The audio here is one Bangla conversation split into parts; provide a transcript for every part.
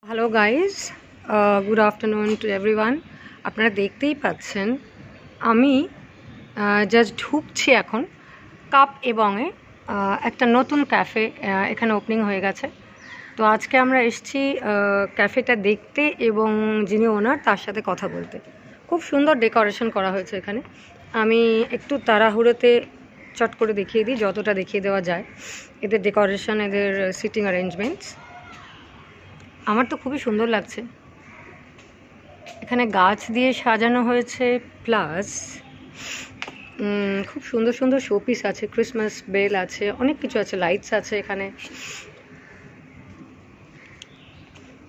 Hello guys, good afternoon to everyone. আপনারা দেখতেই পাচ্ছেন আমি জাস্ট ঢুকছি এখন কাপ এবংয়ে একটা নতুন ক্যাফে এখানে ওপেনিং হয়ে গেছে। তো আজকে আমরা এসেছি ক্যাফেটা দেখতে এবং যিনি ওনার তার সাথে কথা বলতে। খুব সুন্দর ডেকোরেশন করা হয়েছে এখানে। আমি একটু তাড়াহুড়োতে চট করে দেখিয়ে দিই যতটা দেখিয়ে দেওয়া যায় এদের ডেকোরেশন, এদের সিটিং অ্যারেঞ্জমেন্টস। আমার তো খুবই সুন্দর লাগছে। এখানে গাছ দিয়ে সাজানো হয়েছে, প্লাস খুব সুন্দর সুন্দর শোপিস আছে, ক্রিসমাস বেল আছে, অনেক কিছু আছে, লাইটস আছে এখানে।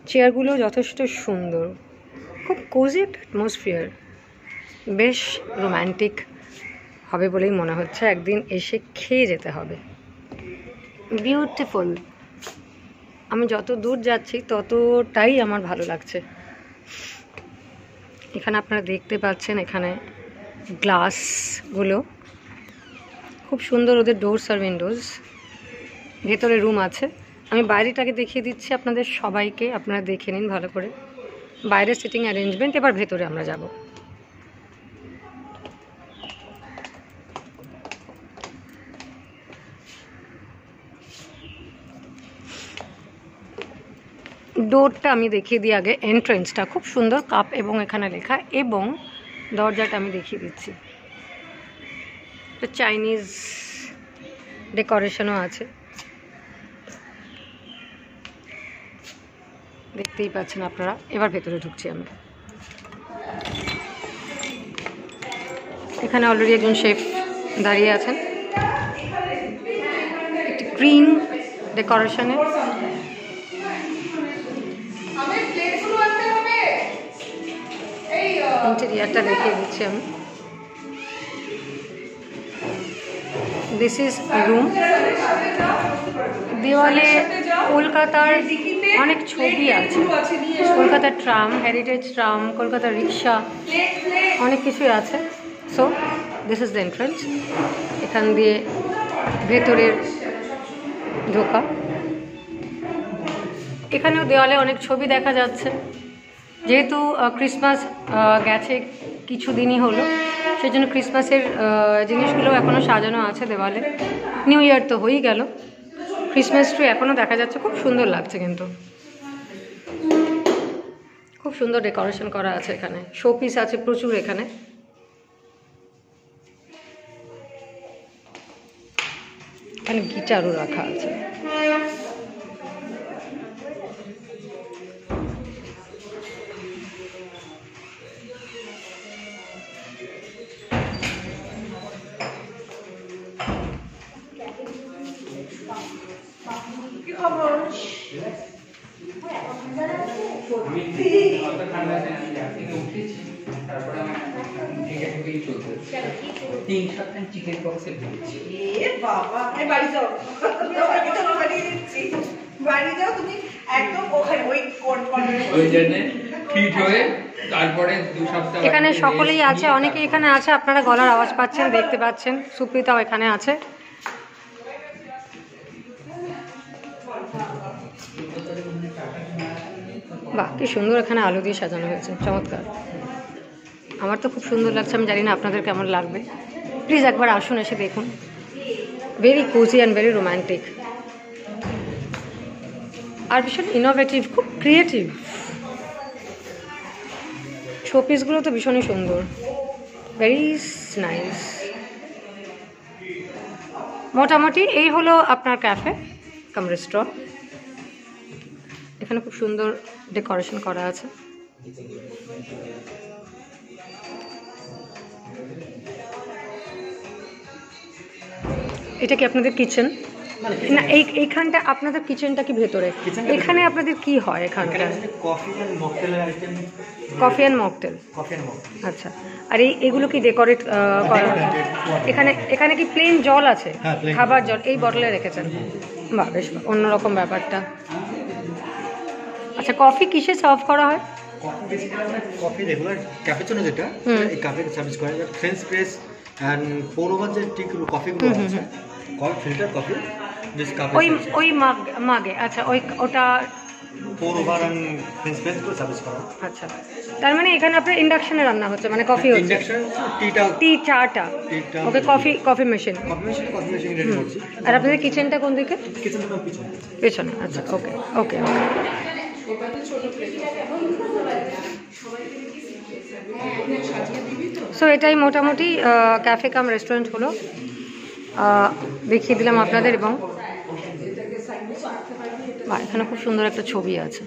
চেয়ারগুলো যথেষ্ট সুন্দর, খুব কোজি একটা অ্যাটমসফিয়ার, বেশ রোম্যান্টিক হবে বলেই মনে হচ্ছে। একদিন এসে খেয়ে যেতে হবে। বিউটিফুল। আমি যত দূর যাচ্ছি ততটাই আমার ভালো লাগছে। এখানে আপনারা দেখতে পাচ্ছেন এখানে গ্লাসগুলো খুব সুন্দর, ওদের ডোরস আর উইন্ডোজ। ভেতরে রুম আছে। আমি বাইরেটাকে দেখিয়ে দিচ্ছি আপনাদের সবাইকে, আপনারা দেখে নিন ভালো করে বাইরে সিটিং অ্যারেঞ্জমেন্ট। এবার ভেতরে আমরা যাব। ডোরটা আমি দেখিয়ে দিই আগে। এন্ট্রেন্সটা খুব সুন্দর, কাপ এবং এখানে লেখা, এবং দরজাটা আমি দেখিয়ে দিচ্ছি। তো চাইনিজ ডেকোরেশনও আছে, দেখতেই পাচ্ছেন আপনারা। এবার ভেতরে ঢুকছি আমি। এখানে অলরেডি একজন শেফ দাঁড়িয়ে আছেন, একটি গ্রিন ডেকোরেশনে। ইন্টেরিয়ারটা দেখিয়ে দিচ্ছি আমি। This is room. দেওয়ালে কলকাতার অনেক ছবি আছে, কলকাতার ট্রাম, হেরিটেজ ট্রাম, কলকাতার রিক্সা, অনেক কিছুই আছে। So this is the entrance. এখান দিয়ে ভেতরের ঢোকা। এখানেও দেওয়ালে অনেক ছবি দেখা যাচ্ছে। যেহেতু ক্রিসমাস গেছে কিছুদিনই হলো, সেই জন্য ক্রিসমাসের জিনিসগুলো এখনও সাজানো আছে দেওয়ালে। নিউ ইয়ার তো হয়েই গেল, ক্রিসমাস ট্রি এখনও দেখা যাচ্ছে। খুব সুন্দর লাগছে, কিন্তু খুব সুন্দর ডেকোরেশন করা আছে। এখানে শোপিস আছে প্রচুর। এখানে এখানে গিটারও রাখা আছে। এখানে সকলেই আছে, অনেকে এখানে আছে। আপনারা গলার আওয়াজ পাচ্ছেন, দেখতে পাচ্ছেন। সুপ্রিতাও এখানে আছে। বাহ, কি সুন্দর এখানে আলো দিয়ে সাজানো হয়েছে, চমৎকার। আমার তো খুব সুন্দর লাগছে। আমি জানি না আপনাদের কেমন লাগবে। প্লিজ একবার আসুন, এসে দেখুন। Very cosy and very romantic, আর ভীষণ ইনোভেটিভ, খুব ক্রিয়েটিভ। শোপিসগুলো তো ভীষণই সুন্দর, ভেরি নাইস। মোটামুটি এই হলো আপনার ক্যাফে কাম রেস্টুরেন্ট। এখানে খুব সুন্দর ডেকোরেশন করা আছে। এটা কি আপনাদের কিচেন? না, এইখানটা আপনাদের কিচেনটা কি ভেতরে? এখানে আপনাদের কি হয় এখানটা? Coffee and mocktail. আচ্ছা, আর এগুলো কি ডেকোরেট করা? এখানে কি প্লেন জল আছে? খাবার জল এই বটলে রেখেছেন? বাহ, বেশ অন্যরকম ব্যাপারটা। আচ্ছা, কফি কিসে সার্ভ করা হয়? কফি রেগুলার ক্যাপুচিনো যেটা, এই কাপে সার্ভিস করে। French press and pour over যে টি কফিগুলো আছে, ফিল্টার কফি, ওই মাগে। আচ্ছা, ওটা পোর ওভার অ্যান্ড ফ্রেঞ্চ প্রেস করে সার্ভিস করা। আচ্ছা, তার মানে এখানে আপনার ইন্ডাকশনে রান্না হচ্ছে, মানে কফি হচ্ছে, ইন্ডাকশন টিটা চাটা। Okay, coffee machine. Coffee machine ready করছি। আর আপনাদের কিচেনটা কোন দিকে? কিচেনটা তো পিছনে। পেছনে। আচ্ছা, ওকে ওকে ওকে। সো এটাই মোটামুটি ক্যাফে কাম রেস্টুরেন্ট হলো, দেখিয়ে দিলাম আপনাদের। এবং এখানে খুব সুন্দর একটা ছবি আছে।